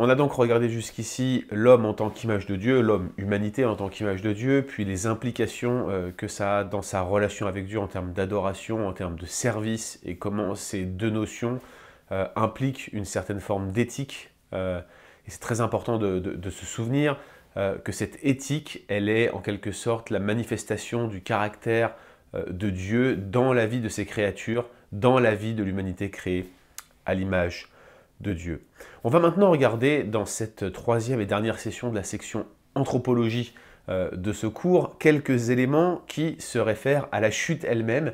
On a donc regardé jusqu'ici l'homme en tant qu'image de Dieu, l'homme, humanité en tant qu'image de Dieu, puis les implications que ça a dans sa relation avec Dieu en termes d'adoration, en termes de service, et comment ces deux notions impliquent une certaine forme d'éthique. Et c'est très important de se souvenir que cette éthique, elle est en quelque sorte la manifestation du caractère de Dieu dans la vie de ses créatures, dans la vie de l'humanité créée à l'image de Dieu. On va maintenant regarder dans cette troisième et dernière session de la section anthropologie de ce cours quelques éléments qui se réfèrent à la chute elle-même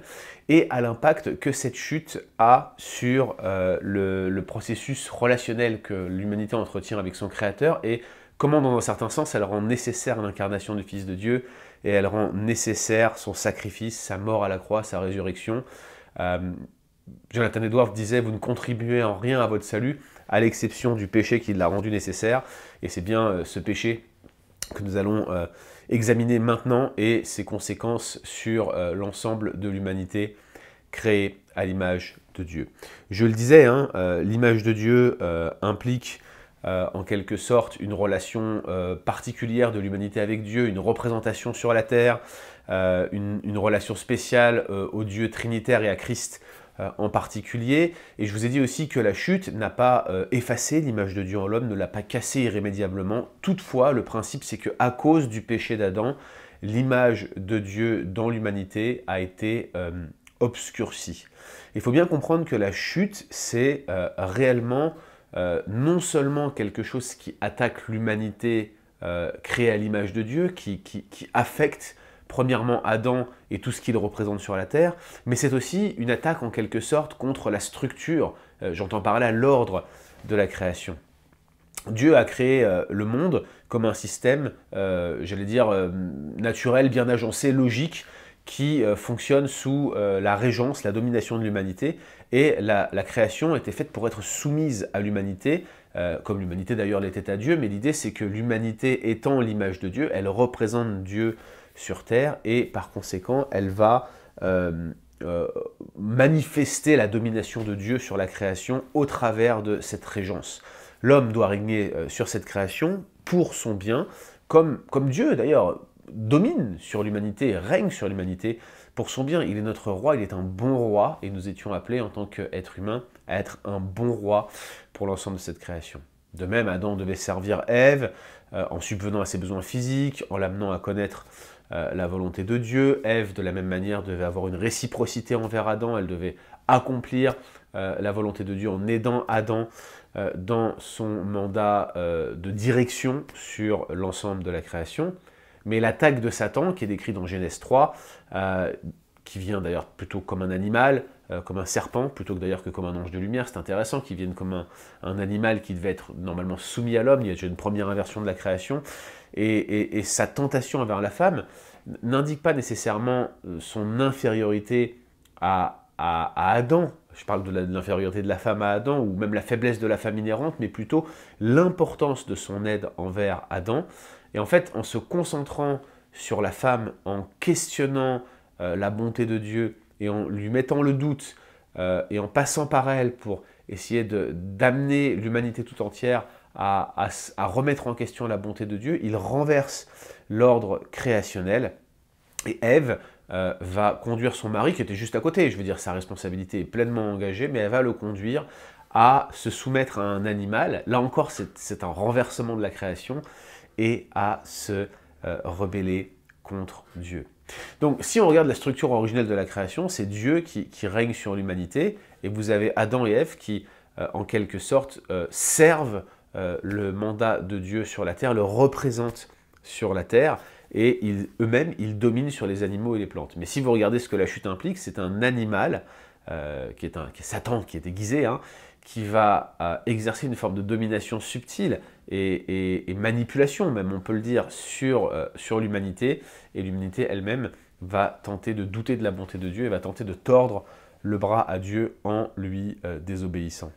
et à l'impact que cette chute a sur le processus relationnel que l'humanité entretient avec son Créateur et comment dans un certain sens elle rend nécessaire l'incarnation du Fils de Dieu et elle rend nécessaire son sacrifice, sa mort à la croix, sa résurrection. Jonathan Edwards disait « Vous ne contribuez en rien à votre salut, à l'exception du péché qui l'a rendu nécessaire. » Et c'est bien ce péché que nous allons examiner maintenant et ses conséquences sur l'ensemble de l'humanité créée à l'image de Dieu. Je le disais, hein, l'image de Dieu implique en quelque sorte une relation particulière de l'humanité avec Dieu, une représentation sur la terre, une relation spéciale au Dieu trinitaire et à Christ en particulier. Et je vous ai dit aussi que la chute n'a pas effacé l'image de Dieu en l'homme, ne l'a pas cassée irrémédiablement. Toutefois, le principe c'est qu'à cause du péché d'Adam, l'image de Dieu dans l'humanité a été obscurcie. Il faut bien comprendre que la chute, c'est réellement non seulement quelque chose qui attaque l'humanité créée à l'image de Dieu, qui affecte premièrement Adam et tout ce qu'il représente sur la terre, mais c'est aussi une attaque en quelque sorte contre la structure, j'entends par là l'ordre de la création. Dieu a créé le monde comme un système, j'allais dire, naturel, bien agencé, logique, qui fonctionne sous la régence, la domination de l'humanité, et la création était faite pour être soumise à l'humanité, comme l'humanité d'ailleurs l'était à Dieu, mais l'idée c'est que l'humanité étant l'image de Dieu, elle représente Dieu sur terre, et par conséquent, elle va manifester la domination de Dieu sur la création au travers de cette régence. L'homme doit régner sur cette création pour son bien, comme Dieu d'ailleurs domine sur l'humanité, règne sur l'humanité pour son bien. Il est notre roi, il est un bon roi, et nous étions appelés en tant qu'êtres humains à être un bon roi pour l'ensemble de cette création. De même, Adam devait servir Ève en subvenant à ses besoins physiques, en l'amenant à connaître la volonté de Dieu. Ève, de la même manière, devait avoir une réciprocité envers Adam, elle devait accomplir la volonté de Dieu en aidant Adam dans son mandat de direction sur l'ensemble de la création. Mais l'attaque de Satan, qui est décrite dans Genèse 3, qui vient d'ailleurs plutôt comme un animal, comme un serpent, plutôt que d'ailleurs que comme un ange de lumière, c'est intéressant qu'il vienne comme un animal qui devait être normalement soumis à l'homme. Il y a une première inversion de la création, et sa tentation envers la femme n'indique pas nécessairement son infériorité à Adam. Je parle de l'infériorité de la femme à Adam, ou même la faiblesse de la femme inhérente, mais plutôt l'importance de son aide envers Adam. Et en fait, en se concentrant sur la femme, en questionnant la bonté de Dieu, et en lui mettant le doute, et en passant par elle pour essayer d'amener l'humanité tout entière à remettre en question la bonté de Dieu, il renverse l'ordre créationnel, et Ève va conduire son mari, qui était juste à côté, je veux dire, sa responsabilité est pleinement engagée, mais elle va le conduire à se soumettre à un animal. Là encore, c'est un renversement de la création, et à se rebeller contre Dieu. Donc, si on regarde la structure originelle de la création, c'est Dieu qui règne sur l'humanité, et vous avez Adam et Ève qui, en quelque sorte, servent le mandat de Dieu sur la terre, le représentent sur la terre, et eux-mêmes, ils dominent sur les animaux et les plantes. Mais si vous regardez ce que la chute implique, c'est un animal, qui est Satan, qui est déguisé, hein, qui va exercer une forme de domination subtile et manipulation, même on peut le dire, sur l'humanité, et l'humanité elle-même va tenter de douter de la bonté de Dieu et va tenter de tordre le bras à Dieu en lui désobéissant.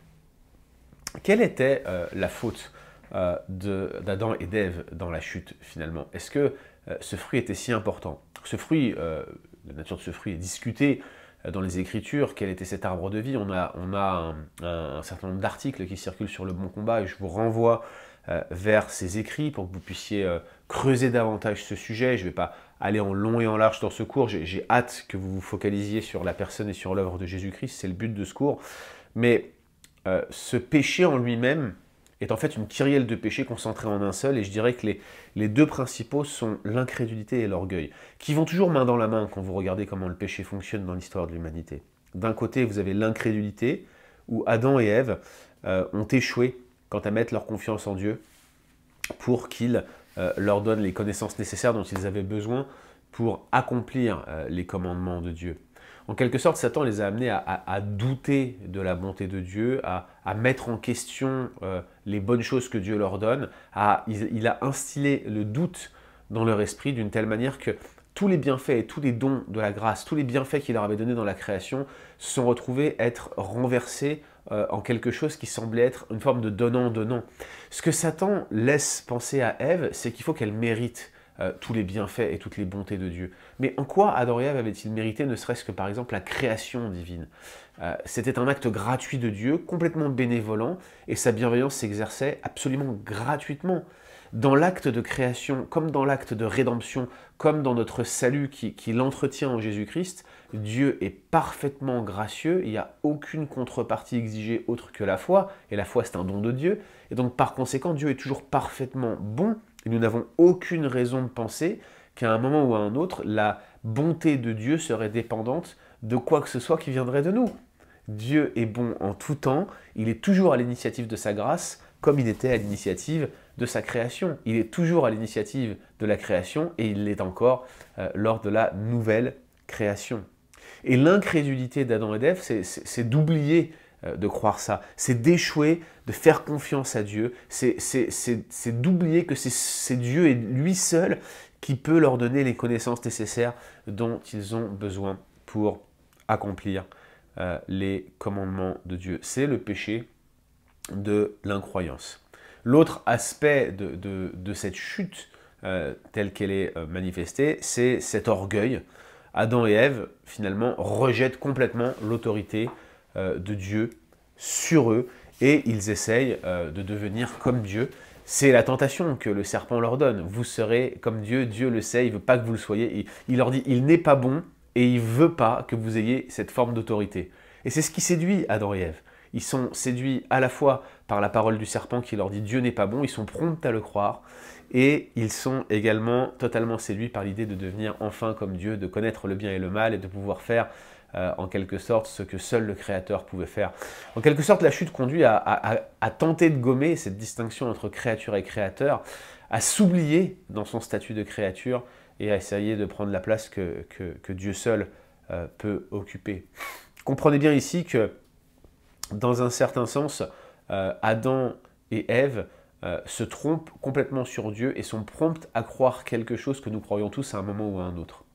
Quelle était la faute d'Adam et d'Ève dans la chute finalement? Est-ce que ce fruit était si important? Ce fruit, la nature de ce fruit est discutée dans les Écritures quel était cet arbre de vie. On a un certain nombre d'articles qui circulent sur le Bon Combat et je vous renvoie vers ces écrits pour que vous puissiez creuser davantage ce sujet. Je ne vais pas aller en long et en large dans ce cours. J'ai hâte que vous vous focalisiez sur la personne et sur l'œuvre de Jésus-Christ. C'est le but de ce cours. Mais ce péché en lui-même est en fait une kyrielle de péchés concentrés en un seul, et je dirais que les deux principaux sont l'incrédulité et l'orgueil, qui vont toujours main dans la main quand vous regardez comment le péché fonctionne dans l'histoire de l'humanité. D'un côté, vous avez l'incrédulité, où Adam et Ève ont échoué quant à mettre leur confiance en Dieu pour qu'il leur donne les connaissances nécessaires dont ils avaient besoin pour accomplir les commandements de Dieu. En quelque sorte, Satan les a amenés à douter de la bonté de Dieu, à mettre en question les bonnes choses que Dieu leur donne. Il a instillé le doute dans leur esprit d'une telle manière que tous les bienfaits et tous les dons de la grâce, tous les bienfaits qu'il leur avait donnés dans la création, se sont retrouvés être renversés en quelque chose qui semblait être une forme de donnant-donnant. Ce que Satan laisse penser à Ève, c'est qu'il faut qu'elle mérite tous les bienfaits et toutes les bontés de Dieu. Mais en quoi Adam et Ève avaient-ils mérité, ne serait-ce que par exemple la création divine? C'était un acte gratuit de Dieu, complètement bénévolent, et sa bienveillance s'exerçait absolument gratuitement. Dans l'acte de création, comme dans l'acte de rédemption, comme dans notre salut qui l'entretient en Jésus-Christ, Dieu est parfaitement gracieux, il n'y a aucune contrepartie exigée autre que la foi, et la foi c'est un don de Dieu, et donc par conséquent Dieu est toujours parfaitement bon, et nous n'avons aucune raison de penser qu'à un moment ou à un autre, la bonté de Dieu serait dépendante de quoi que ce soit qui viendrait de nous. Dieu est bon en tout temps, il est toujours à l'initiative de sa grâce, comme il était à l'initiative de sa création. Il est toujours à l'initiative de la création, et il l'est encore lors de la nouvelle création. Et l'incrédulité d'Adam et d'Ève, c'est d'oublier de croire ça, c'est d'échouer, de faire confiance à Dieu, c'est d'oublier que c'est Dieu et lui seul qui peut leur donner les connaissances nécessaires dont ils ont besoin pour accomplir les commandements de Dieu. C'est le péché de l'incroyance. L'autre aspect de cette chute telle qu'elle est manifestée, c'est cet orgueil. Adam et Ève, finalement, rejettent complètement l'autorité de Dieu sur eux, et ils essayent de devenir comme Dieu. C'est la tentation que le serpent leur donne. Vous serez comme Dieu, Dieu le sait, il ne veut pas que vous le soyez. Il leur dit, il n'est pas bon, et il ne veut pas que vous ayez cette forme d'autorité. Et c'est ce qui séduit Adam et Ève. Ils sont séduits à la fois par la parole du serpent qui leur dit Dieu n'est pas bon, ils sont prompts à le croire, et ils sont également totalement séduits par l'idée de devenir enfin comme Dieu, de connaître le bien et le mal, et de pouvoir faire en quelque sorte ce que seul le Créateur pouvait faire. En quelque sorte, la chute conduit à tenter de gommer cette distinction entre créature et créateur, à s'oublier dans son statut de créature, et à essayer de prendre la place que Dieu seul peut occuper. Comprenez bien ici que, dans un certain sens, Adam et Ève se trompent complètement sur Dieu et sont promptes à croire quelque chose que nous croyons tous à un moment ou à un autre.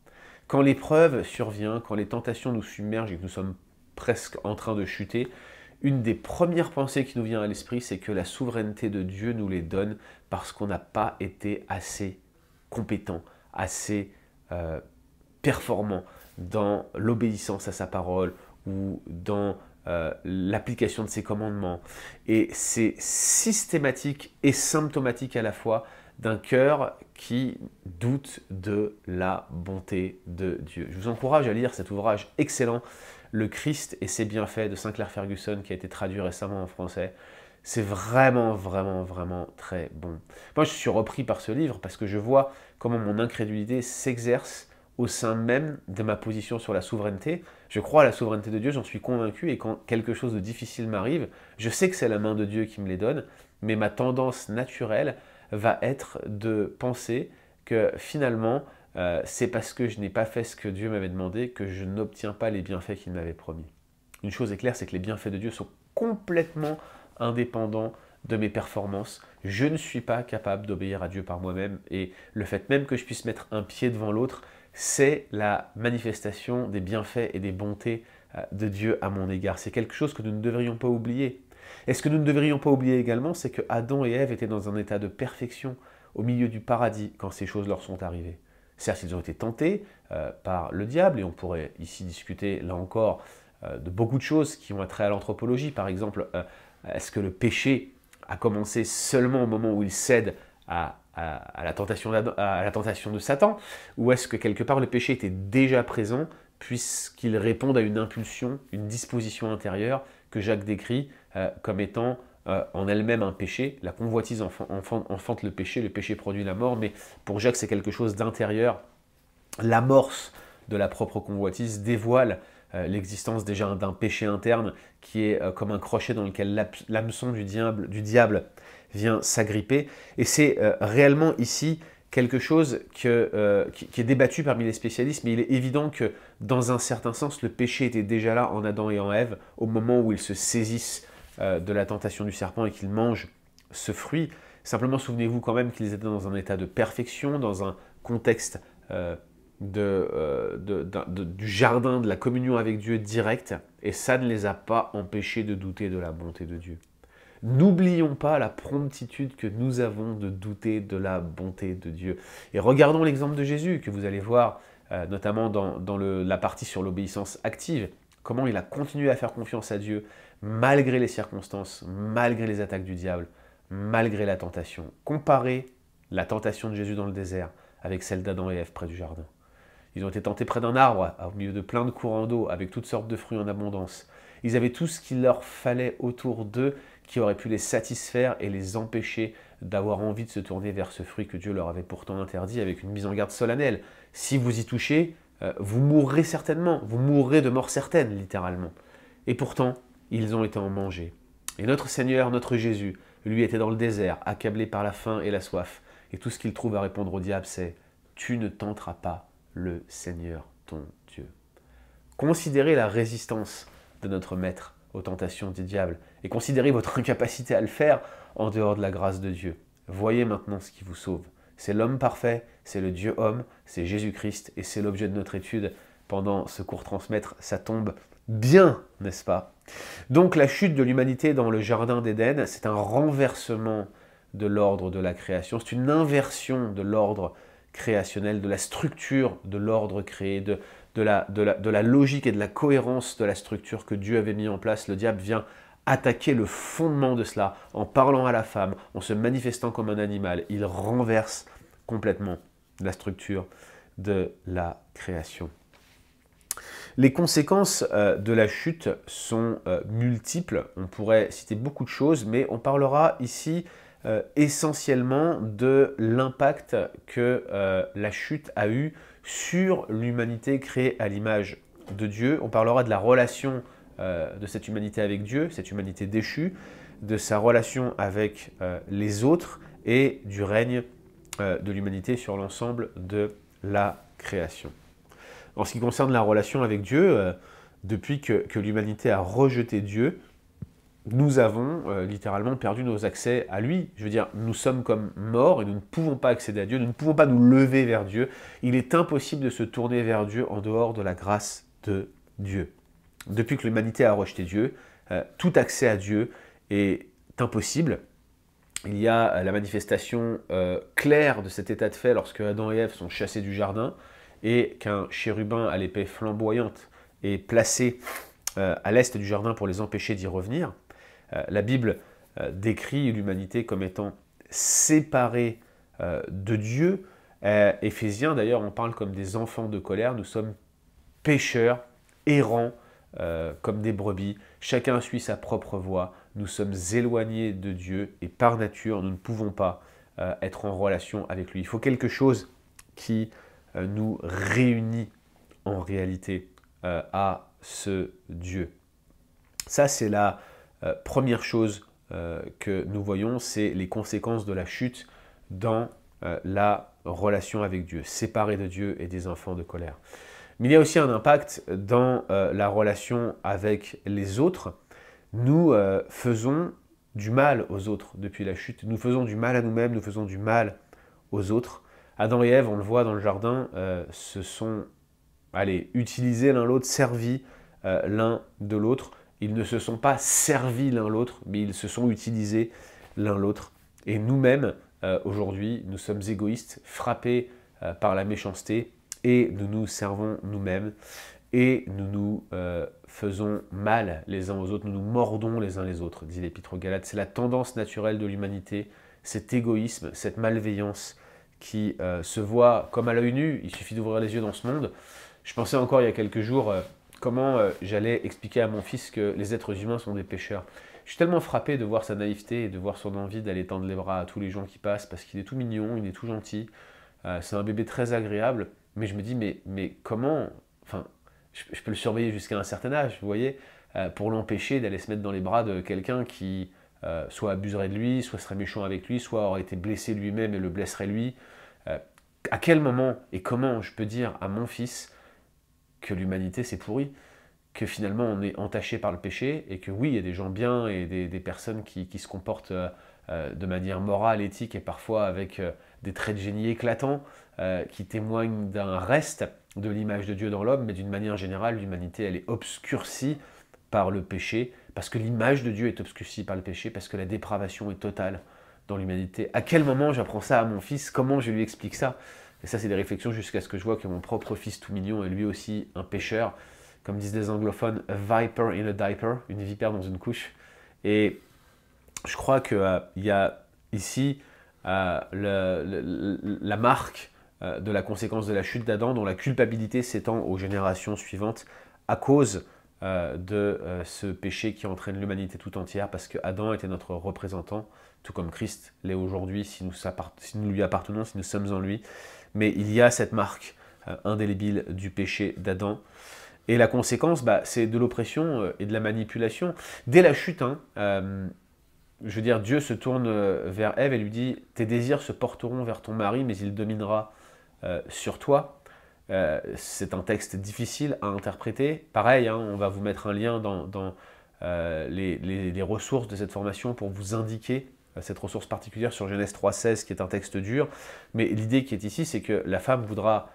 Quand l'épreuve survient, quand les tentations nous submergent et que nous sommes presque en train de chuter, une des premières pensées qui nous vient à l'esprit, c'est que la souveraineté de Dieu nous les donne parce qu'on n'a pas été assez compétent, assez performant dans l'obéissance à sa parole ou dans l'application de ses commandements. Et c'est systématique et symptomatique à la fois d'un cœur qui doute de la bonté de Dieu. Je vous encourage à lire cet ouvrage excellent, Le Christ et ses bienfaits, de Sinclair Ferguson, qui a été traduit récemment en français. C'est vraiment, vraiment, vraiment très bon. Moi, je suis repris par ce livre parce que je vois comment mon incrédulité s'exerce au sein même de ma position sur la souveraineté. Je crois à la souveraineté de Dieu, j'en suis convaincu, et quand quelque chose de difficile m'arrive, je sais que c'est la main de Dieu qui me les donne, mais ma tendance naturelle va être de penser que finalement, c'est parce que je n'ai pas fait ce que Dieu m'avait demandé que je n'obtiens pas les bienfaits qu'il m'avait promis. Une chose est claire, c'est que les bienfaits de Dieu sont complètement indépendants de mes performances. Je ne suis pas capable d'obéir à Dieu par moi-même, et le fait même que je puisse mettre un pied devant l'autre, c'est la manifestation des bienfaits et des bontés de Dieu à mon égard. C'est quelque chose que nous ne devrions pas oublier. Et ce que nous ne devrions pas oublier également, c'est que Adam et Ève étaient dans un état de perfection au milieu du paradis quand ces choses leur sont arrivées. Certes, ils ont été tentés par le diable, et on pourrait ici discuter, là encore, de beaucoup de choses qui ont trait à l'anthropologie. Par exemple, est-ce que le péché a commencé seulement au moment où il cède à la tentation de Satan, ou est-ce que quelque part le péché était déjà présent, puisqu'il répond à une impulsion, une disposition intérieure que Jacques décrit comme étant en elle-même un péché. La convoitise enfante le péché produit la mort, mais pour Jacques c'est quelque chose d'intérieur. L'amorce de la propre convoitise dévoile l'existence déjà d'un péché interne qui est comme un crochet dans lequel l'hameçon du diable vient s'agripper. Et c'est réellement ici quelque chose qui est débattu parmi les spécialistes, mais il est évident que dans un certain sens, le péché était déjà là en Adam et en Ève au moment où ils se saisissent de la tentation du serpent et qu'ils mangent ce fruit. Simplement, souvenez-vous quand même qu'ils étaient dans un état de perfection, dans un contexte du jardin, de la communion avec Dieu direct, et ça ne les a pas empêchés de douter de la bonté de Dieu. N'oublions pas la promptitude que nous avons de douter de la bonté de Dieu. Et regardons l'exemple de Jésus, que vous allez voir notamment dans la partie sur l'obéissance active, comment il a continué à faire confiance à Dieu, malgré les circonstances, malgré les attaques du diable, malgré la tentation. Comparez la tentation de Jésus dans le désert avec celle d'Adam et Ève près du jardin. Ils ont été tentés près d'un arbre, au milieu de plein de courants d'eau, avec toutes sortes de fruits en abondance. Ils avaient tout ce qu'il leur fallait autour d'eux, qui aurait pu les satisfaire et les empêcher d'avoir envie de se tourner vers ce fruit que Dieu leur avait pourtant interdit, avec une mise en garde solennelle. Si vous y touchez, vous mourrez certainement, vous mourrez de mort certaine, littéralement. Et pourtant, ils ont été en mangés. Et notre Seigneur, notre Jésus, lui était dans le désert, accablé par la faim et la soif. Et tout ce qu'il trouve à répondre au diable, c'est « Tu ne tenteras pas le Seigneur ton Dieu ». Considérez la résistance de notre Maître aux tentations du diable et considérez votre incapacité à le faire en dehors de la grâce de Dieu. Voyez maintenant ce qui vous sauve. C'est l'homme parfait, c'est le Dieu homme, c'est Jésus-Christ et c'est l'objet de notre étude pendant ce cours transmettre. Ça tombe bien, n'est-ce pas? Donc la chute de l'humanité dans le jardin d'Éden, c'est un renversement de l'ordre de la création, c'est une inversion de l'ordre créationnel, de la structure de l'ordre créé, de la logique et de la cohérence de la structure que Dieu avait mis en place. Le diable vient attaquer le fondement de cela en parlant à la femme, en se manifestant comme un animal. Il renverse complètement la structure de la création. Les conséquences de la chute sont multiples. On pourrait citer beaucoup de choses, mais on parlera ici essentiellement de l'impact que la chute a eu sur l'humanité créée à l'image de Dieu. On parlera de la relation de cette humanité avec Dieu, cette humanité déchue, de sa relation avec les autres et du règne de l'humanité sur l'ensemble de la création. En ce qui concerne la relation avec Dieu, depuis que l'humanité a rejeté Dieu, nous avons littéralement perdu nos accès à lui. Je veux dire, nous sommes comme morts et nous ne pouvons pas accéder à Dieu, nous ne pouvons pas nous lever vers Dieu. Il est impossible de se tourner vers Dieu en dehors de la grâce de Dieu. Depuis que l'humanité a rejeté Dieu, tout accès à Dieu est impossible. Il y a la manifestation claire de cet état de fait lorsque Adam et Ève sont chassés du jardin et qu'un chérubin à l'épée flamboyante est placé à l'est du jardin pour les empêcher d'y revenir. La Bible décrit l'humanité comme étant séparée de Dieu. Éphésiens, d'ailleurs, on parle comme des enfants de colère. Nous sommes pécheurs, errants, comme des brebis. Chacun suit sa propre voie. Nous sommes éloignés de Dieu et par nature, nous ne pouvons pas être en relation avec lui. Il faut quelque chose qui nous réunit en réalité à ce Dieu. Ça, c'est la première chose que nous voyons, c'est les conséquences de la chute dans la relation avec Dieu, séparés de Dieu et des enfants de colère. Mais il y a aussi un impact dans la relation avec les autres. Nous faisons du mal aux autres depuis la chute, nous faisons du mal à nous-mêmes, nous faisons du mal aux autres. Adam et Ève, on le voit dans le jardin, se sont utilisés l'un l'autre, servis l'un de l'autre. Ils ne se sont pas servis l'un l'autre, mais ils se sont utilisés l'un l'autre. Et nous-mêmes, aujourd'hui, nous sommes égoïstes, frappés par la méchanceté, et nous nous servons nous-mêmes, et nous nous faisons mal les uns aux autres, nous nous mordons les uns les autres, dit l'Épître aux Galates. C'est la tendance naturelle de l'humanité, cet égoïsme, cette malveillance qui se voit comme à l'œil nu. Il suffit d'ouvrir les yeux dans ce monde. Je pensais encore il y a quelques jours comment j'allais expliquer à mon fils que les êtres humains sont des pécheurs. Je suis tellement frappé de voir sa naïveté et de voir son envie d'aller tendre les bras à tous les gens qui passent, parce qu'il est tout mignon, il est tout gentil. C'est un bébé très agréable, mais je me dis, mais comment... Enfin, je peux le surveiller jusqu'à un certain âge, vous voyez, pour l'empêcher d'aller se mettre dans les bras de quelqu'un qui soit abuserait de lui, soit serait méchant avec lui, soit aurait été blessé lui-même et le blesserait lui. À quel moment et comment je peux dire à mon fils que l'humanité c'est pourri, que finalement on est entaché par le péché, et que oui, il y a des gens bien et des personnes qui se comportent de manière morale, éthique et parfois avec des traits de génie éclatants, qui témoignent d'un reste de l'image de Dieu dans l'homme, mais d'une manière générale, l'humanité, elle est obscurcie par le péché, parce que l'image de Dieu est obscurcie par le péché, parce que la dépravation est totale dans l'humanité. À quel moment j'apprends ça à mon fils? Comment je lui explique ça? Et ça, c'est des réflexions jusqu'à ce que je vois que mon propre fils tout mignon est lui aussi un pécheur, comme disent les anglophones, a viper in a diaper, une vipère dans une couche. Et je crois qu'il y a ici la marque de la conséquence de la chute d'Adam, dont la culpabilité s'étend aux générations suivantes à cause de ce péché qui entraîne l'humanité tout entière, parce que Adam était notre représentant, tout comme Christ l'est aujourd'hui, si nous lui appartenons, si nous sommes en lui. Mais il y a cette marque indélébile du péché d'Adam. Et la conséquence, c'est de l'oppression et de la manipulation. Dès la chute, je veux dire, Dieu se tourne vers Ève et lui dit « Tes désirs se porteront vers ton mari, mais il dominera sur toi. » C'est un texte difficile à interpréter. Pareil, on va vous mettre un lien dans les ressources de cette formation pour vous indiquer cette ressource particulière sur Genèse 3,16, qui est un texte dur. Mais l'idée qui est ici, c'est que la femme voudra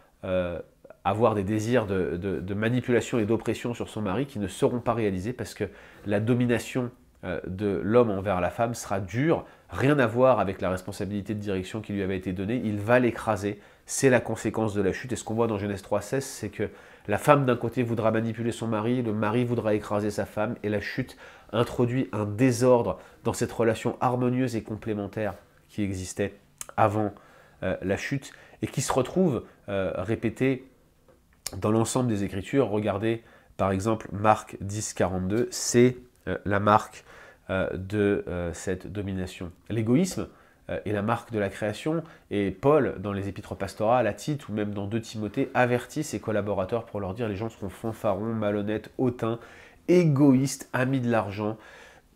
avoir des désirs de manipulation et d'oppression sur son mari qui ne seront pas réalisés, parce que la domination de l'homme envers la femme sera dure, rien à voir avec la responsabilité de direction qui lui avait été donnée, il va l'écraser, c'est la conséquence de la chute. Et ce qu'on voit dans Genèse 3,16, c'est que la femme d'un côté voudra manipuler son mari, le mari voudra écraser sa femme, et la chute introduit un désordre dans cette relation harmonieuse et complémentaire qui existait avant la chute, et qui se retrouve répétée dans l'ensemble des Écritures. Regardez par exemple Marc 10, 42, c'est la marque de cette domination. L'égoïsme est la marque de la création, et Paul, dans les épîtres pastorales, à Tite ou même dans 2 Timothée, avertit ses collaborateurs pour leur dire « Les gens seront fanfarons, malhonnêtes, hautains, égoïstes, amis de l'argent ».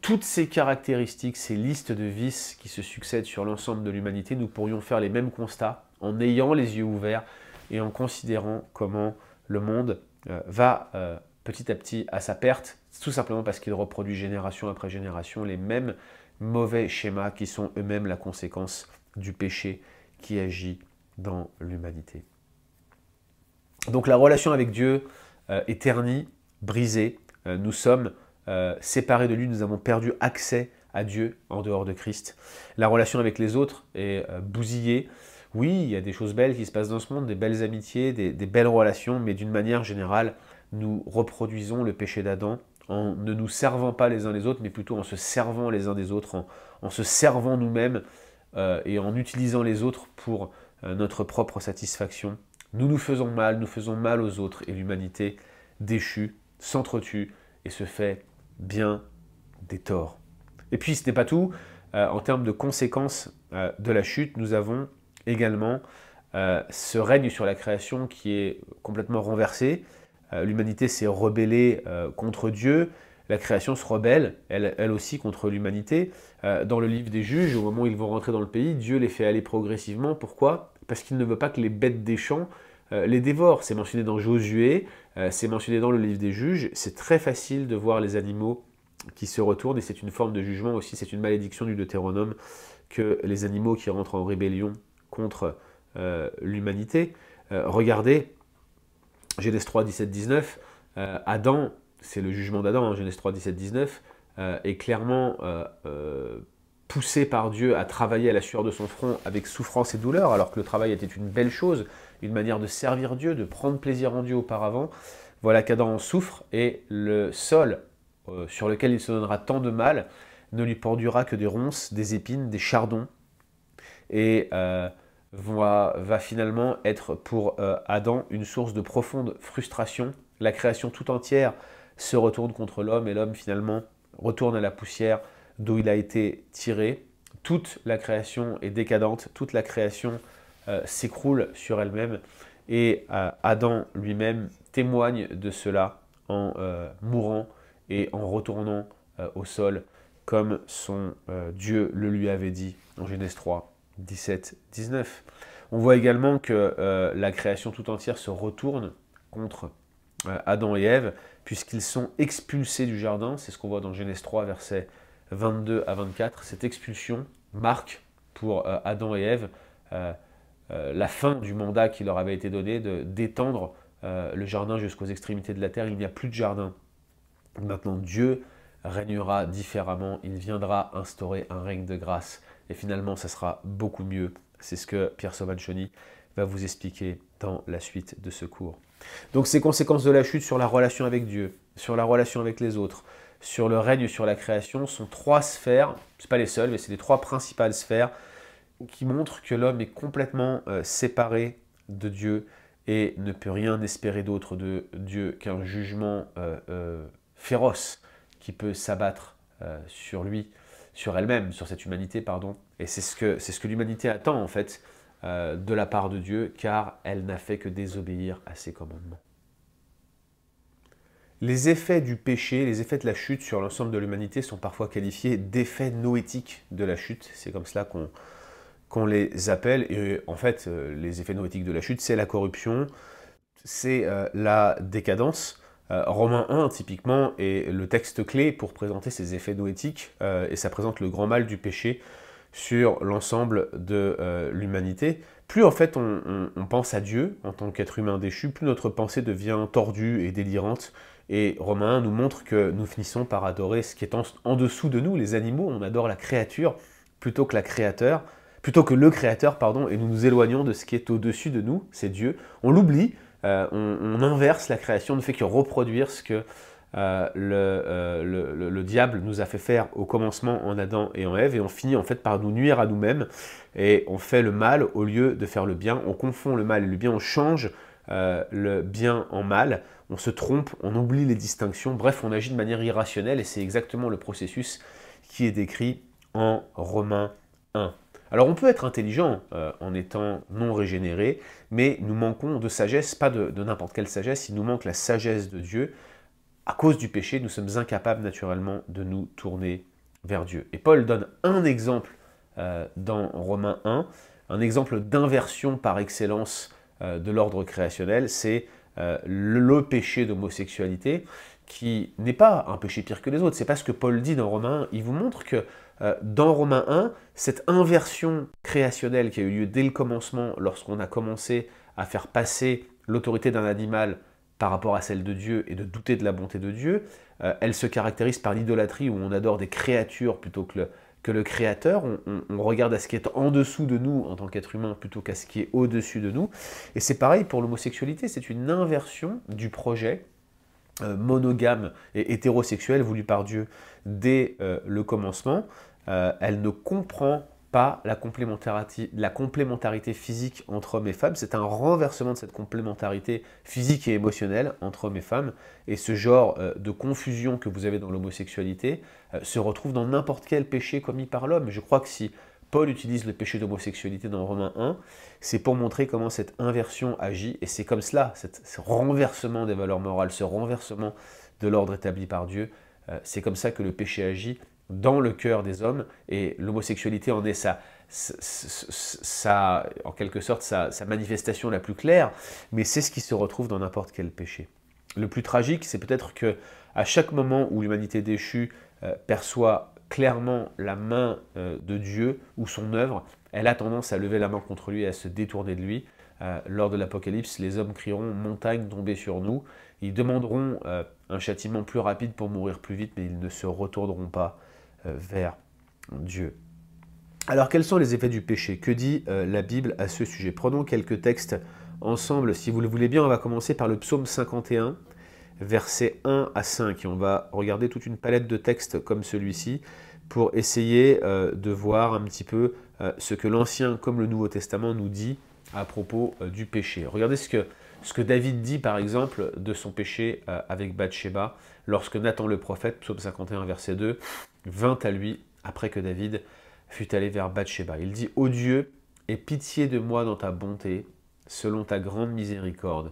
Toutes ces caractéristiques, ces listes de vices qui se succèdent sur l'ensemble de l'humanité, nous pourrions faire les mêmes constats en ayant les yeux ouverts et en considérant comment le monde va petit à petit à sa perte, tout simplement parce qu'il reproduit génération après génération les mêmes mauvais schémas qui sont eux-mêmes la conséquence du péché qui agit dans l'humanité. Donc la relation avec Dieu est ternie, brisée, nous sommes séparés de lui, nous avons perdu accès à Dieu en dehors de Christ. La relation avec les autres est bousillée. Oui, il y a des choses belles qui se passent dans ce monde, des belles amitiés, des belles relations, mais d'une manière générale, nous reproduisons le péché d'Adam en ne nous servant pas les uns les autres, mais plutôt en se servant les uns des autres, en se servant nous-mêmes et en utilisant les autres pour notre propre satisfaction. Nous nous faisons mal aux autres, et l'humanité déchue s'entretue et se fait bien des torts. Et puis ce n'est pas tout, en termes de conséquences de la chute, nous avons également ce règne sur la création qui est complètement renversé. L'humanité s'est rebellée contre Dieu, la création se rebelle, elle aussi, contre l'humanité. Dans le livre des Juges, au moment où ils vont rentrer dans le pays, Dieu les fait aller progressivement. Pourquoi? Parce qu'il ne veut pas que les bêtes des champs les dévorent. C'est mentionné dans Josué, c'est mentionné dans le livre des Juges. C'est très facile de voir les animaux qui se retournent, et c'est une forme de jugement aussi, c'est une malédiction du Deutéronome, que les animaux qui rentrent en rébellion contre l'humanité. Regardez, Genèse 3, 17, 19, Adam, c'est le jugement d'Adam, Genèse 3, 17, 19, est clairement poussé par Dieu à travailler à la sueur de son front avec souffrance et douleur, alors que le travail était une belle chose, une manière de servir Dieu, de prendre plaisir en Dieu auparavant. Voilà qu'Adam en souffre, et le sol sur lequel il se donnera tant de mal ne lui produira que des ronces, des épines, des chardons, et va finalement être pour Adam une source de profonde frustration. La création tout entière se retourne contre l'homme, et l'homme finalement retourne à la poussière d'où il a été tiré. Toute la création est décadente, toute la création s'écroule sur elle-même, et Adam lui-même témoigne de cela en mourant et en retournant au sol, comme son Dieu le lui avait dit en Genèse 3, 17, 19. On voit également que la création tout entière se retourne contre Adam et Ève, puisqu'ils sont expulsés du jardin. C'est ce qu'on voit dans Genèse 3, versets 22 à 24. Cette expulsion marque pour Adam et Ève la fin du mandat qui leur avait été donné d'étendre le jardin jusqu'aux extrémités de la terre. Il n'y a plus de jardin. Maintenant, Dieu régnera différemment. Il viendra instaurer un règne de grâce. Et finalement, ça sera beaucoup mieux. C'est ce que Pierre Sauvanchoni va vous expliquer dans la suite de ce cours. Donc ces conséquences de la chute sur la relation avec Dieu, sur la relation avec les autres, sur le règne, sur la création, sont trois sphères, ce pas les seules, mais c'est les trois principales sphères qui montrent que l'homme est complètement séparé de Dieu et ne peut rien espérer d'autre de Dieu qu'un jugement féroce qui peut s'abattre sur lui, sur elle-même, sur cette humanité, pardon. Et c'est ce que l'humanité attend en fait de la part de Dieu, car elle n'a fait que désobéir à ses commandements. Les effets du péché, les effets de la chute sur l'ensemble de l'humanité sont parfois qualifiés d'effets noétiques de la chute. C'est comme cela qu'on les appelle. Et en fait, les effets noétiques de la chute, c'est la corruption, c'est la décadence. Romains 1, typiquement, est le texte clé pour présenter ces effets noétiques, et ça présente le grand mal du péché sur l'ensemble de l'humanité. Plus en fait on pense à Dieu en tant qu'être humain déchu, plus notre pensée devient tordue et délirante. Et Romains 1 nous montre que nous finissons par adorer ce qui est en dessous de nous, les animaux. On adore la créature plutôt que le créateur, pardon, et nous nous éloignons de ce qui est au-dessus de nous, c'est Dieu. On l'oublie, on inverse la création, ne fait que reproduire ce que le diable nous a fait faire au commencement en Adam et en Ève, et on finit en fait par nous nuire à nous-mêmes, et on fait le mal au lieu de faire le bien. On confond le mal et le bien, on change le bien en mal, on se trompe, on oublie les distinctions, bref, on agit de manière irrationnelle, et c'est exactement le processus qui est décrit en Romains 1. Alors on peut être intelligent en étant non régénéré, mais nous manquons de sagesse, pas de n'importe quelle sagesse, il nous manque la sagesse de Dieu. À cause du péché, nous sommes incapables naturellement de nous tourner vers Dieu. Et Paul donne un exemple dans Romains 1, un exemple d'inversion par excellence de l'ordre créationnel, c'est le péché d'homosexualité, qui n'est pas un péché pire que les autres. C'est pas ce que Paul dit dans Romains 1. Il vous montre que dans Romains 1, cette inversion créationnelle qui a eu lieu dès le commencement, lorsqu'on a commencé à faire passer l'autorité d'un animal par rapport à celle de Dieu et de douter de la bonté de Dieu, elle se caractérise par l'idolâtrie, où on adore des créatures plutôt que le Créateur. On regarde à ce qui est en dessous de nous en tant qu'être humain plutôt qu'à ce qui est au-dessus de nous. Et c'est pareil pour l'homosexualité, c'est une inversion du projet monogame et hétérosexuel voulu par Dieu dès le commencement. Elle ne comprend pas la complémentarité physique entre hommes et femmes. C'est un renversement de cette complémentarité physique et émotionnelle entre hommes et femmes. Et ce genre de confusion que vous avez dans l'homosexualité se retrouve dans n'importe quel péché commis par l'homme. Je crois que si Paul utilise le péché d'homosexualité dans Romains 1, c'est pour montrer comment cette inversion agit. Et c'est comme cela, ce renversement des valeurs morales, ce renversement de l'ordre établi par Dieu, c'est comme ça que le péché agit dans le cœur des hommes, et l'homosexualité en est en quelque sorte sa manifestation la plus claire, mais c'est ce qui se retrouve dans n'importe quel péché. Le plus tragique, c'est peut-être que à chaque moment où l'humanité déchue perçoit clairement la main de Dieu ou son œuvre, elle a tendance à lever la main contre lui et à se détourner de lui. Lors de l'Apocalypse, les hommes crieront « montagne tombée sur nous ». Ils demanderont un châtiment plus rapide pour mourir plus vite, mais ils ne se retourneront pas vers Dieu. Alors, quels sont les effets du péché? Que dit la Bible à ce sujet? Prenons quelques textes ensemble, si vous le voulez bien. On va commencer par le psaume 51, versets 1 à 5. Et on va regarder toute une palette de textes comme celui-ci pour essayer de voir un petit peu ce que l'Ancien comme le Nouveau Testament nous dit à propos du péché. Regardez ce que David dit par exemple de son péché avec Bathsheba, lorsque Nathan le prophète, psaume 51, verset 2, vint à lui après que David fut allé vers Bathsheba. Il dit: Ô Dieu, aie pitié de moi dans ta bonté, selon ta grande miséricorde,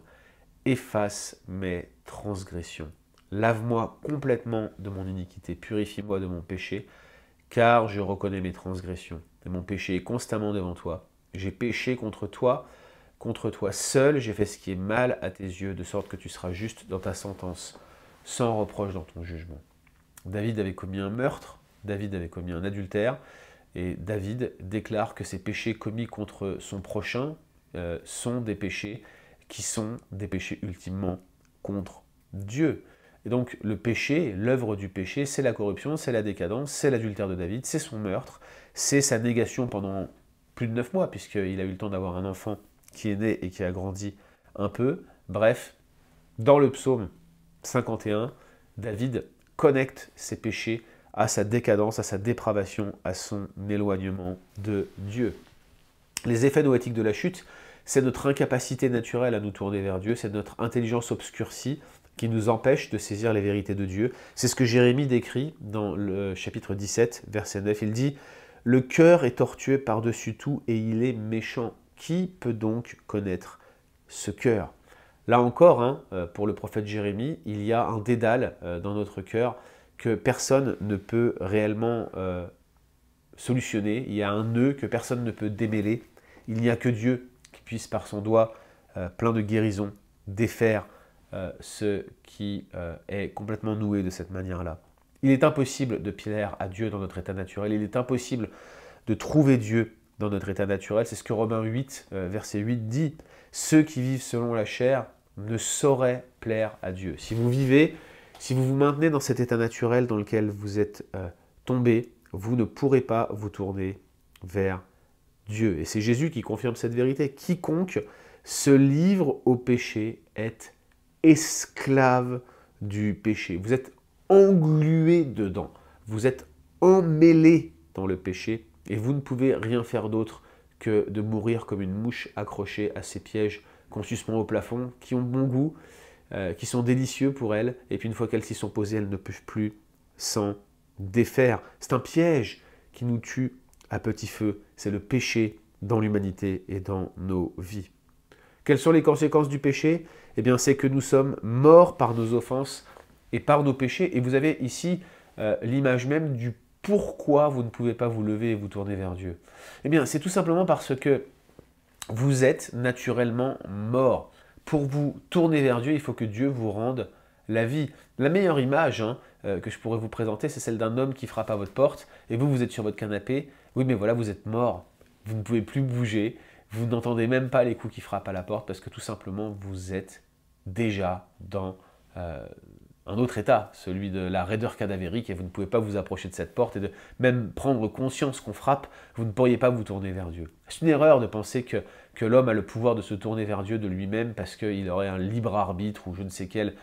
efface mes transgressions. Lave-moi complètement de mon iniquité, purifie-moi de mon péché, car je reconnais mes transgressions. Et mon péché est constamment devant toi. J'ai péché contre toi seul, j'ai fait ce qui est mal à tes yeux, de sorte que tu seras juste dans ta sentence, sans reproche dans ton jugement. David avait commis un meurtre, David avait commis un adultère, et David déclare que ces péchés commis contre son prochain sont des péchés qui sont des péchés ultimement contre Dieu. Et donc le péché, l'œuvre du péché, c'est la corruption, c'est la décadence, c'est l'adultère de David, c'est son meurtre, c'est sa négation pendant plus de 9 mois, puisqu'il a eu le temps d'avoir un enfant qui est né et qui a grandi un peu. Bref, dans le psaume 51, David connecte ses péchés à sa décadence, à sa dépravation, à son éloignement de Dieu. Les effets noétiques de la chute, c'est notre incapacité naturelle à nous tourner vers Dieu, c'est notre intelligence obscurcie qui nous empêche de saisir les vérités de Dieu. C'est ce que Jérémie décrit dans le chapitre 17, verset 9. Il dit: « Le cœur est tortueux par-dessus tout et il est méchant. Qui peut donc connaître ce cœur ?» Là encore, hein, pour le prophète Jérémie, il y a un dédale dans notre cœur que personne ne peut réellement solutionner. Il y a un nœud que personne ne peut démêler. Il n'y a que Dieu qui puisse, par son doigt plein de guérison, défaire ce qui est complètement noué de cette manière-là. Il est impossible de plaire à Dieu dans notre état naturel. Il est impossible de trouver Dieu dans notre état naturel. C'est ce que Romains 8, verset 8 dit. Ceux qui vivent selon la chair ne sauraient plaire à Dieu. Si vous vivez, si vous vous maintenez dans cet état naturel dans lequel vous êtes tombé, vous ne pourrez pas vous tourner vers Dieu. Et c'est Jésus qui confirme cette vérité. Quiconque se livre au péché est esclave du péché. Vous êtes englué dedans. Vous êtes emmêlé dans le péché et vous ne pouvez rien faire d'autre que de mourir comme une mouche accrochée à ces pièges qu'on suspend au plafond, qui ont bon goût, qui sont délicieux pour elles, et puis une fois qu'elles s'y sont posées, elles ne peuvent plus s'en défaire. C'est un piège qui nous tue à petit feu. C'est le péché dans l'humanité et dans nos vies. Quelles sont les conséquences du péché? Eh bien, c'est que nous sommes morts par nos offenses et par nos péchés. Et vous avez ici l'image même du pourquoi vous ne pouvez pas vous lever et vous tourner vers Dieu. Eh bien, c'est tout simplement parce que vous êtes naturellement mort. Pour vous tourner vers Dieu, il faut que Dieu vous rende la vie. La meilleure image que je pourrais vous présenter, c'est celle d'un homme qui frappe à votre porte et vous, vous êtes sur votre canapé. Oui, mais voilà, vous êtes mort. Vous ne pouvez plus bouger. Vous n'entendez même pas les coups qui frappent à la porte parce que tout simplement, vous êtes déjà dans un autre état, celui de la raideur cadavérique, et vous ne pouvez pas vous approcher de cette porte et de même prendre conscience qu'on frappe, vous ne pourriez pas vous tourner vers Dieu. C'est une erreur de penser que l'homme a le pouvoir de se tourner vers Dieu de lui-même parce qu'il aurait un libre arbitre ou je ne sais quel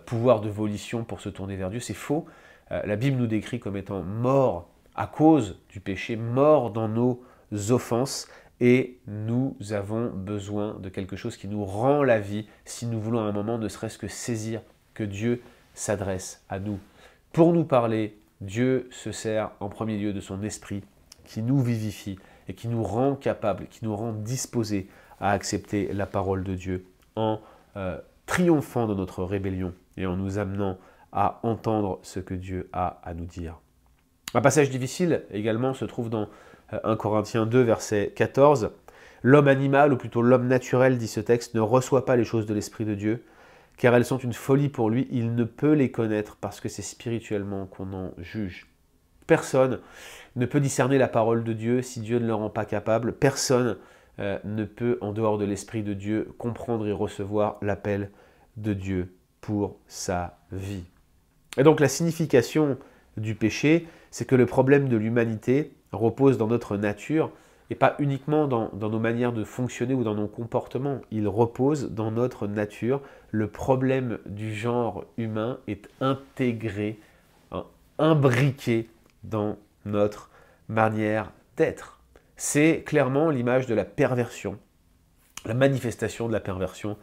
pouvoir de volition pour se tourner vers Dieu. C'est faux. La Bible nous décrit comme étant mort à cause du péché, mort dans nos offenses, et nous avons besoin de quelque chose qui nous rend la vie si nous voulons à un moment ne serait-ce que saisir que Dieu s'adresse à nous. Pour nous parler, Dieu se sert en premier lieu de son esprit qui nous vivifie et qui nous rend capables, qui nous rend disposés à accepter la parole de Dieu en triomphant de notre rébellion et en nous amenant à entendre ce que Dieu a à nous dire. Un passage difficile également se trouve dans 1 Corinthiens 2, verset 14. L'homme animal, ou plutôt l'homme naturel, dit ce texte, ne reçoit pas les choses de l'Esprit de Dieu, car elles sont une folie pour lui, il ne peut les connaître parce que c'est spirituellement qu'on en juge. Personne ne peut discerner la parole de Dieu si Dieu ne le rend pas capable. Personne ne peut, en dehors de l'Esprit de Dieu, comprendre et recevoir l'appel de Dieu pour sa vie. Et donc la signification du péché, c'est que le problème de l'humanité repose dans notre nature et pas uniquement dans nos manières de fonctionner ou dans nos comportements. Il repose dans notre nature. Le problème du genre humain est intégré, hein, imbriqué dans notre manière d'être. C'est clairement l'image de la perversion, la manifestation de la perversion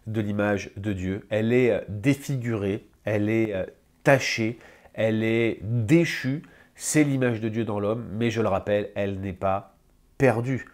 de l'image de Dieu. Elle est défigurée, elle est tachée, elle est déchue. C'est l'image de Dieu dans l'homme, mais je le rappelle, elle n'est pas perdue.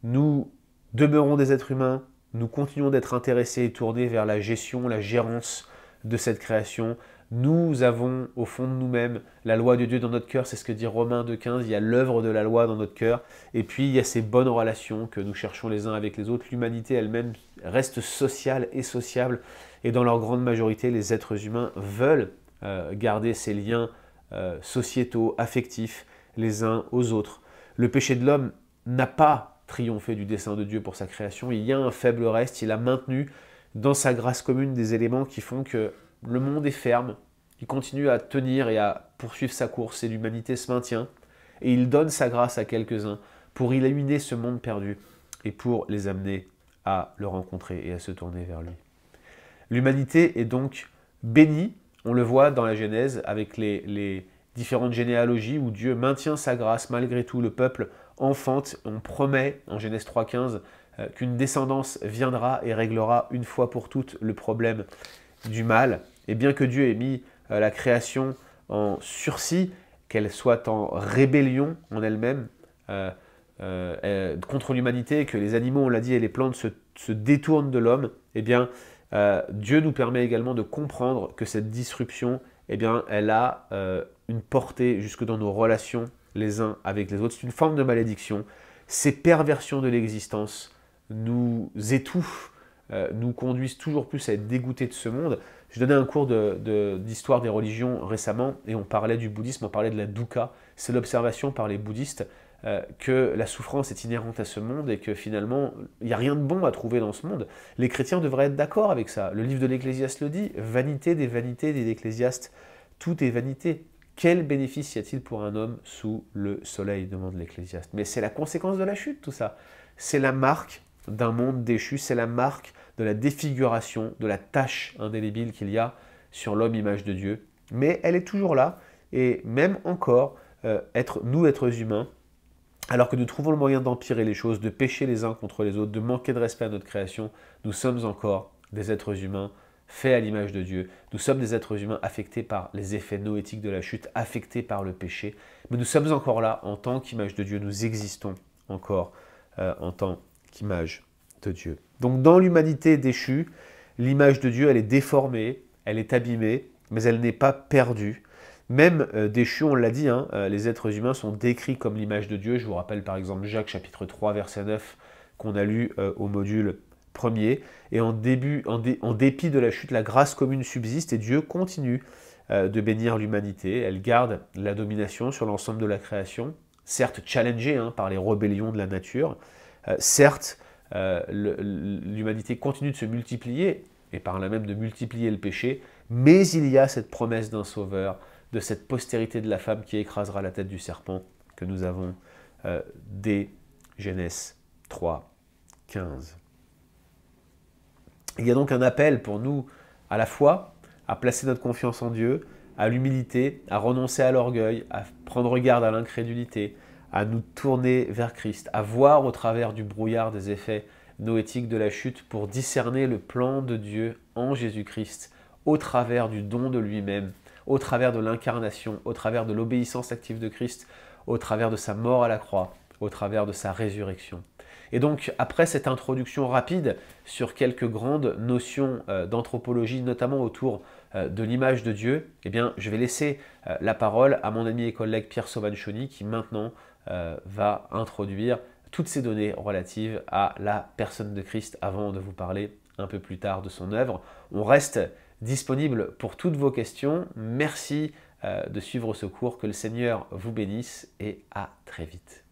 Nous demeurons des êtres humains, nous continuons d'être intéressés et tournés vers la gestion, la gérance de cette création. Nous avons au fond de nous-mêmes la loi de Dieu dans notre cœur, c'est ce que dit Romains 2,15, il y a l'œuvre de la loi dans notre cœur, et puis il y a ces bonnes relations que nous cherchons les uns avec les autres. L'humanité elle-même reste sociale et sociable, et dans leur grande majorité, les êtres humains veulent garder ces liens sociétaux, affectifs, les uns aux autres. Le péché de l'homme n'a pas triomphé du dessein de Dieu pour sa création, il y a un faible reste, il a maintenu dans sa grâce commune des éléments qui font que le monde est ferme, il continue à tenir et à poursuivre sa course et l'humanité se maintient et il donne sa grâce à quelques-uns pour illuminer ce monde perdu et pour les amener à le rencontrer et à se tourner vers lui. L'humanité est donc bénie, on le voit dans la Genèse avec les différentes généalogies où Dieu maintient sa grâce malgré tout, le peuple enfante, on promet en Genèse 3,15 qu'une descendance viendra et réglera une fois pour toutes le problème du mal. Et bien que Dieu ait mis la création en sursis, qu'elle soit en rébellion en elle-même contre l'humanité, que les animaux, on l'a dit, et les plantes se détournent de l'homme, eh bien Dieu nous permet également de comprendre que cette disruption, eh bien, elle a une portée jusque dans nos relations les uns avec les autres. C'est une forme de malédiction. Ces perversions de l'existence nous étouffent, nous conduisent toujours plus à être dégoûtés de ce monde. Je donnais un cours d'histoire des religions récemment et on parlait du bouddhisme, on parlait de la dukkha. C'est l'observation par les bouddhistes que la souffrance est inhérente à ce monde et que finalement, il n'y a rien de bon à trouver dans ce monde. Les chrétiens devraient être d'accord avec ça. Le livre de l'Ecclésiaste le dit, vanité des vanités des Ecclésiastes, tout est vanité. Quel bénéfice y a-t-il pour un homme sous le soleil, demande l'Ecclésiaste. Mais c'est la conséquence de la chute, tout ça. C'est la marque d'un monde déchu, c'est la marque de la défiguration, de la tache indélébile qu'il y a sur l'homme image de Dieu. Mais elle est toujours là, et même encore, nous, êtres humains, alors que nous trouvons le moyen d'empirer les choses, de pécher les uns contre les autres, de manquer de respect à notre création, nous sommes encore des êtres humains faits à l'image de Dieu. Nous sommes des êtres humains affectés par les effets noétiques de la chute, affectés par le péché. Mais nous sommes encore là en tant qu'image de Dieu. Nous existons encore en tant qu'image de Dieu. Donc dans l'humanité déchue, l'image de Dieu, elle est déformée, elle est abîmée, mais elle n'est pas perdue. Même déchus, on l'a dit, hein, les êtres humains sont décrits comme l'image de Dieu. Je vous rappelle par exemple Jacques chapitre 3 verset 9 qu'on a lu au module premier. Et en dépit de la chute, la grâce commune subsiste et Dieu continue de bénir l'humanité. Elle garde la domination sur l'ensemble de la création, certes challengée hein, par les rébellions de la nature, certes l'humanité continue de se multiplier et par là même de multiplier le péché, mais il y a cette promesse d'un sauveur, de cette postérité de la femme qui écrasera la tête du serpent que nous avons dès Genèse 3, 15. Il y a donc un appel pour nous à la foi, à placer notre confiance en Dieu, à l'humilité, à renoncer à l'orgueil, à prendre garde à l'incrédulité, à nous tourner vers Christ, à voir au travers du brouillard des effets noétiques de la chute pour discerner le plan de Dieu en Jésus-Christ, au travers du don de lui-même, au travers de l'incarnation, au travers de l'obéissance active de Christ, au travers de sa mort à la croix, au travers de sa résurrection. Et donc, après cette introduction rapide sur quelques grandes notions d'anthropologie, notamment autour de l'image de Dieu, eh bien, je vais laisser la parole à mon ami et collègue Pierre Sauvanchoni qui maintenant va introduire toutes ces données relatives à la personne de Christ avant de vous parler un peu plus tard de son œuvre. On reste disponible pour toutes vos questions. Merci de suivre ce cours. Que le Seigneur vous bénisse et à très vite.